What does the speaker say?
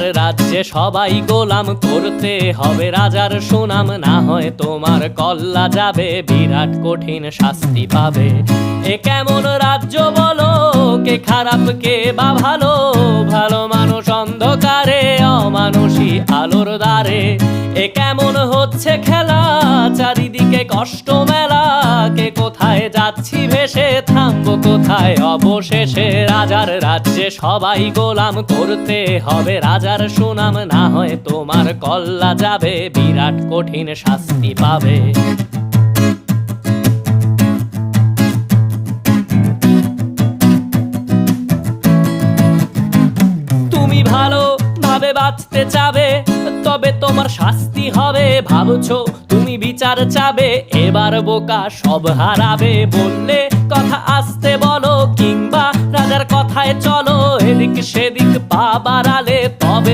রাজার রাজ্যে সবাই গোলাম, করতে হবে রাজার সুনাম, না হয় তোমার কল্লা যাবে, বিরাট কঠিন শাস্তি পাবে। এ কেমন রাজ্য বলো, কে খারাপ কে বা ভালো, ভালো মানুষ অন্ধকারে, অমানুষী আলোর দ্বারে। এ কেমন হচ্ছে খেলা, চারিদিকে কষ্ট মেলা, কে কোথায় যাচ্ছি ভেসে, থামবো কোথায় অবশেষে। রাজার রাজ্যে সবাই গোলাম, করতে হবে রাজার সুনাম, না হয় তোমার কল্লা যাবে, বিরাট কঠিন শাস্তি পাবে। তুমি ভালো ভাবে বাঁচতে চাবে, তবে তোমার শাস্তি হবে। ভাবছো তুমি বিচার চাবে, এবার বোকা সব হারাবে। বললে কথা আস্তে বলো, কিংবা রাজার কথায় চলো, এদিক সেদিক পা বাড়ালে তবে